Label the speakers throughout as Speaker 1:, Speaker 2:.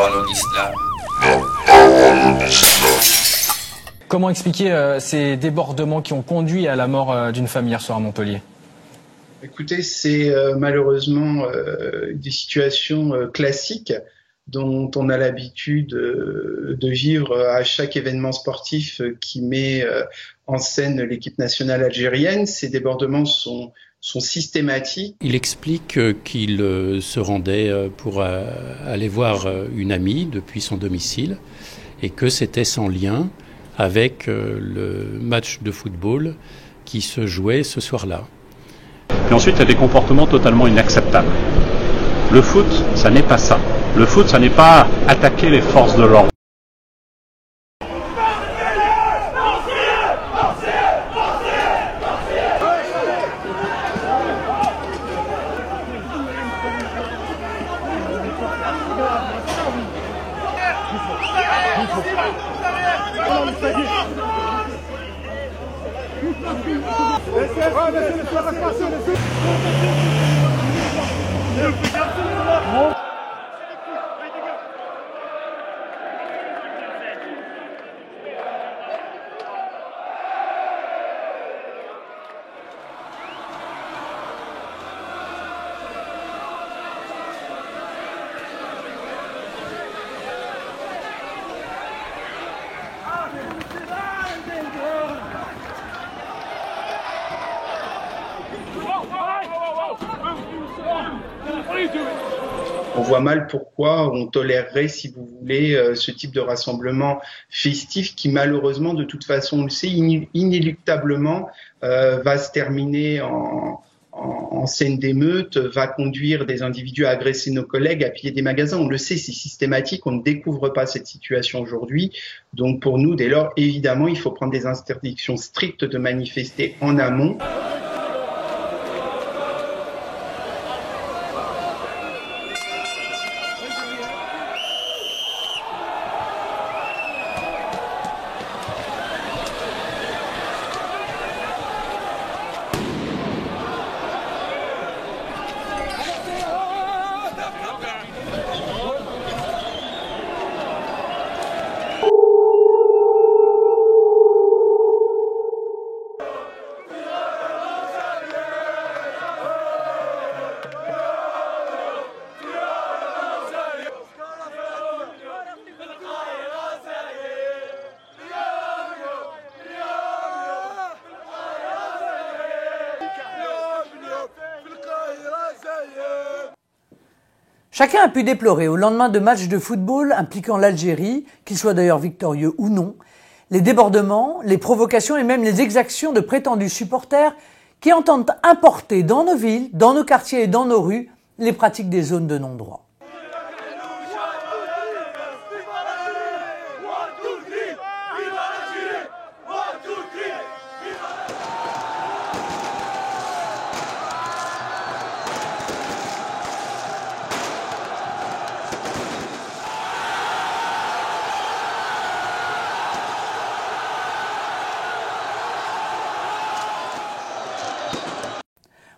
Speaker 1: parole en islam.
Speaker 2: Comment expliquer ces débordements qui ont conduit à la mort d'une femme hier soir à Montpellier ?
Speaker 3: Écoutez, c'est malheureusement des situations classiques dont on a l'habitude de vivre à chaque événement sportif qui met en scène l'équipe nationale algérienne. Ces débordements sont systématiques.
Speaker 4: Il explique qu'il se rendait pour aller voir une amie depuis son domicile et que c'était sans lien avec le match de football qui se jouait ce soir-là.
Speaker 5: Puis ensuite, il y a des comportements totalement inacceptables. Le foot, ça n'est pas ça. Le foot, ça n'est pas attaquer les forces de l'ordre.
Speaker 3: On voit mal pourquoi on tolérerait, si vous voulez, ce type de rassemblement festif qui malheureusement, de toute façon, on le sait, inéluctablement va se terminer en scène d'émeute, va conduire des individus à agresser nos collègues, à piller des magasins. On le sait, c'est systématique, on ne découvre pas cette situation aujourd'hui. Donc pour nous, dès lors, évidemment, il faut prendre des interdictions strictes de manifester en amont.
Speaker 6: Chacun a pu déplorer, au lendemain de matchs de football impliquant l'Algérie, qu'ils soient d'ailleurs victorieux ou non, les débordements, les provocations et même les exactions de prétendus supporters qui entendent importer dans nos villes, dans nos quartiers et dans nos rues les pratiques des zones de non-droit.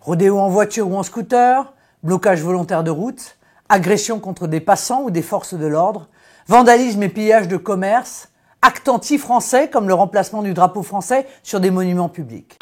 Speaker 6: Rodéo en voiture ou en scooter, blocage volontaire de route, agression contre des passants ou des forces de l'ordre, vandalisme et pillage de commerces, actes anti-français comme le remplacement du drapeau français sur des monuments publics.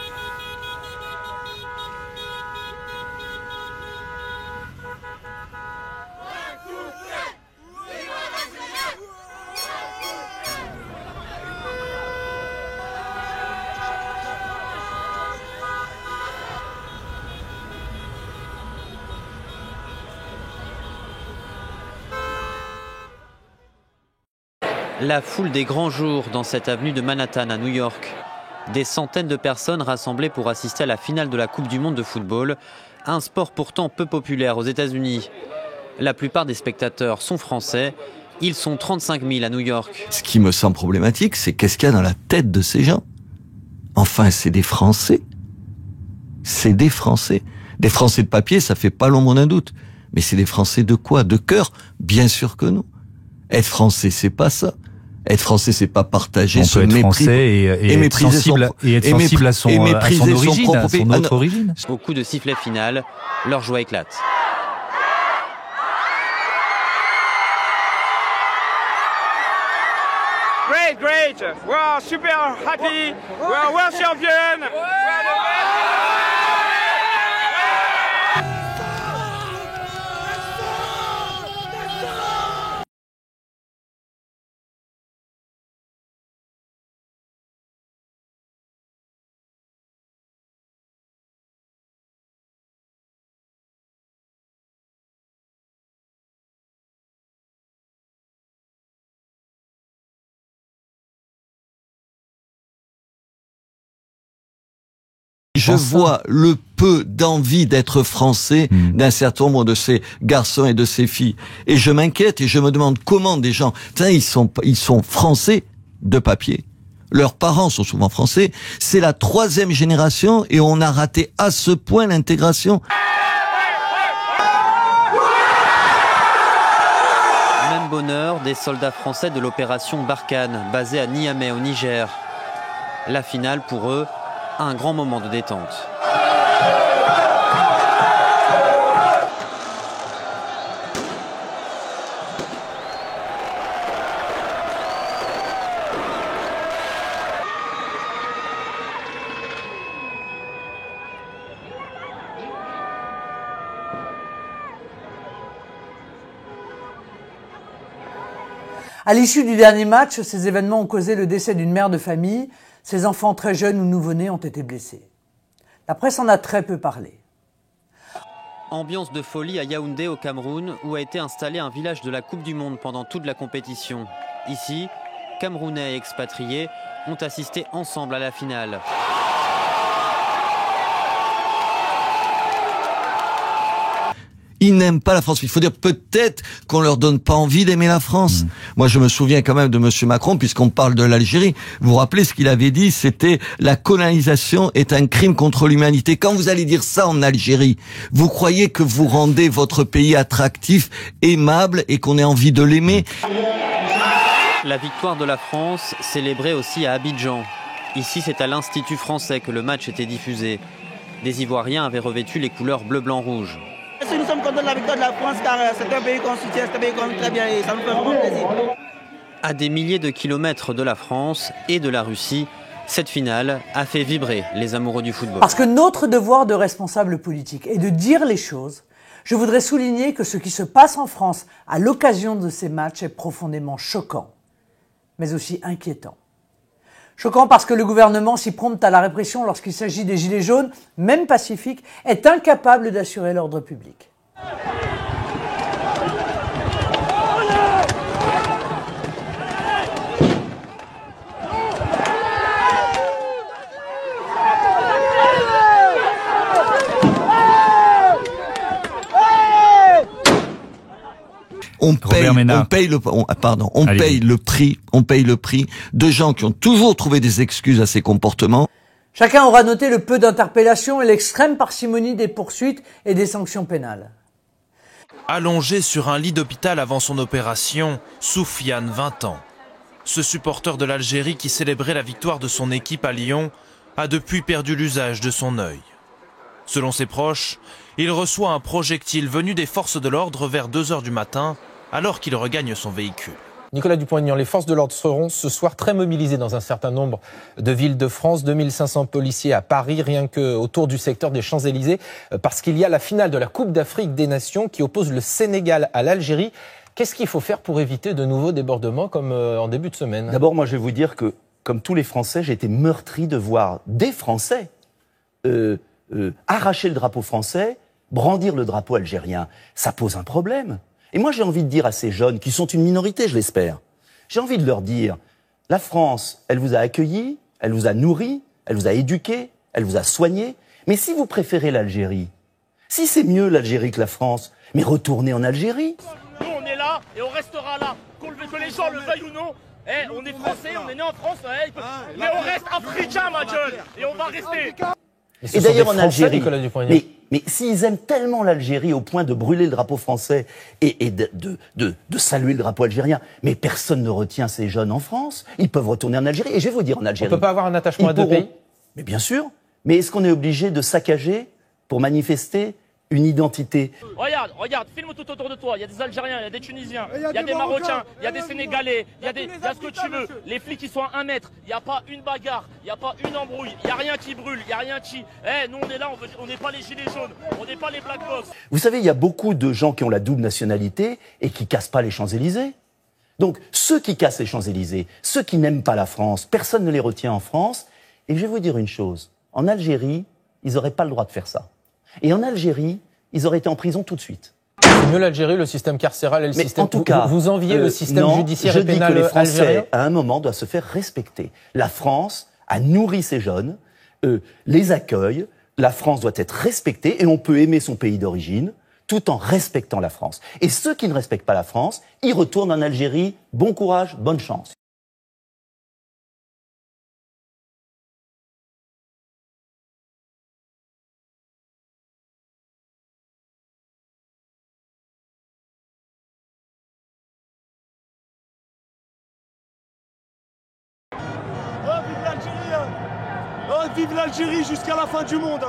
Speaker 7: La foule des grands jours dans cette avenue de Manhattan à New York. Des centaines de personnes rassemblées pour assister à la finale de la Coupe du monde de football, un sport pourtant peu populaire aux États-Unis. La plupart des spectateurs sont français, ils sont 35 000 à New York.
Speaker 8: Ce qui me semble problématique, c'est qu'est-ce qu'il y a dans la tête de ces gens ? Enfin, c'est des Français. C'est des Français. Des Français de papier, ça fait pas l'ombre d'un doute. Mais c'est des Français de quoi ? De cœur ? Bien sûr que non. Être Français, c'est pas ça. Être Français, c'est pas partager
Speaker 9: ce mépris. On peut être Français et être sensible à son origine, à son autre origine.
Speaker 7: Au coup de sifflet final, leur joie éclate.
Speaker 1: Great. We are super happy. We are world champion. We are the best.
Speaker 8: Je vois le peu d'envie d'être français d'un certain nombre de ces garçons et de ces filles. Et je m'inquiète et je me demande comment des gens, ils sont français de papier. Leurs parents sont souvent français. C'est la 3e génération et on a raté à ce point l'intégration.
Speaker 7: Même bonheur des soldats français de l'opération Barkhane, basée à Niamey au Niger. La finale pour eux, un grand moment de détente.
Speaker 6: À l'issue du dernier match, ces événements ont causé le décès d'une mère de famille. Ses enfants très jeunes ou nouveau-nés ont été blessés. La presse en a très peu parlé.
Speaker 7: Ambiance de folie à Yaoundé au Cameroun, où a été installé un village de la Coupe du Monde pendant toute la compétition. Ici, Camerounais et expatriés ont assisté ensemble à la finale.
Speaker 8: Ils n'aiment pas la France. Il faut dire peut-être qu'on leur donne pas envie d'aimer la France. Moi, je me souviens quand même de Monsieur Macron, puisqu'on parle de l'Algérie. Vous vous rappelez ce qu'il avait dit? C'était la colonisation est un crime contre l'humanité. Quand vous allez dire ça en Algérie, vous croyez que vous rendez votre pays attractif, aimable et qu'on ait envie de l'aimer?
Speaker 7: La victoire de la France, célébrée aussi à Abidjan. Ici, c'est à l'Institut français que le match était diffusé. Des Ivoiriens avaient revêtu les couleurs bleu-blanc-rouge.
Speaker 10: Si nous sommes contents de la victoire de la France, car c'est un pays qu'on soutient, c'est un pays qu'on aime très bien et ça nous fait vraiment plaisir.
Speaker 7: À des milliers de kilomètres de la France et de la Russie, cette finale a fait vibrer les amoureux du football.
Speaker 6: Parce que notre devoir de responsable politique est de dire les choses, je voudrais souligner que ce qui se passe en France à l'occasion de ces matchs est profondément choquant, mais aussi inquiétant. Choquant parce que le gouvernement, si prompt à la répression lorsqu'il s'agit des gilets jaunes, même pacifiques, est incapable d'assurer l'ordre public.
Speaker 8: On paye le prix de gens qui ont toujours trouvé des excuses à ces comportements.
Speaker 6: Chacun aura noté le peu d'interpellations et l'extrême parcimonie des poursuites et des sanctions pénales.
Speaker 11: Allongé sur un lit d'hôpital avant son opération, Soufiane, 20 ans. Ce supporter de l'Algérie qui célébrait la victoire de son équipe à Lyon a depuis perdu l'usage de son œil. Selon ses proches, il reçoit un projectile venu des forces de l'ordre vers 2 h du matin, alors qu'il regagne son véhicule.
Speaker 12: Nicolas Dupont-Aignan, les forces de l'ordre seront ce soir très mobilisées dans un certain nombre de villes de France. 2500 policiers à Paris, rien qu'autour du secteur des Champs-Élysées, parce qu'il y a la finale de la Coupe d'Afrique des Nations qui oppose le Sénégal à l'Algérie. Qu'est-ce qu'il faut faire pour éviter de nouveaux débordements comme en début de semaine?
Speaker 13: D'abord, moi, je vais vous dire que, comme tous les Français, j'ai été meurtri de voir des Français arracher le drapeau français, brandir le drapeau algérien. Ça pose un problème. Et moi, j'ai envie de dire à ces jeunes, qui sont une minorité, je l'espère, j'ai envie de leur dire, la France, elle vous a accueillis, elle vous a nourris, elle vous a éduqués, elle vous a soignés. Mais si vous préférez l'Algérie, si c'est mieux l'Algérie que la France, mais retournez en Algérie.
Speaker 1: Nous, on est là et on restera là. Que les gens le veuillent ou non. On est français, on est né en France, mais on reste africain, ma gueule. Et on va rester.
Speaker 13: Et d'ailleurs en Algérie, mais s'ils aiment tellement l'Algérie au point de brûler le drapeau français et de saluer le drapeau algérien, mais personne ne retient ces jeunes en France. Ils peuvent retourner en Algérie. Et je vais vous dire en Algérie.
Speaker 12: On ne peut pas avoir un attachement à deux pays.
Speaker 13: Mais bien sûr. Mais est-ce qu'on est obligé de saccager pour manifester une identité.
Speaker 1: Regarde, filme tout autour de toi. Il y a des Algériens, il y a des Tunisiens, il y a des Marocains, il y a des Sénégalais, il y a ce que tu veux. Les flics, ils sont à 1 mètre. Il n'y a pas une bagarre, il n'y a pas une embrouille, il n'y a rien qui brûle, il n'y a rien qui... nous, on est là, on n'est pas les gilets jaunes, on n'est pas les black box.
Speaker 13: Vous savez, il y a beaucoup de gens qui ont la double nationalité et qui cassent pas les Champs-Élysées. Donc, ceux qui cassent les Champs-Élysées, ceux qui n'aiment pas la France, personne ne les retient en France. Et je vais vous dire une chose. En Algérie, ils n'auraient pas le droit de faire ça. Et en Algérie, ils auraient été en prison tout de suite.
Speaker 12: C'est mieux l'Algérie, le système carcéral et le système...
Speaker 13: En tout cas,
Speaker 12: vous enviez le système judiciaire et pénal
Speaker 13: algérien. Je dis que les Français,
Speaker 12: algérien,
Speaker 13: à un moment, doivent se faire respecter. La France a nourri ses jeunes, les accueille, la France doit être respectée et on peut aimer son pays d'origine tout en respectant la France. Et ceux qui ne respectent pas la France, ils retournent en Algérie. Bon courage, bonne chance.
Speaker 14: Oh, vive l'Algérie jusqu'à la fin du monde.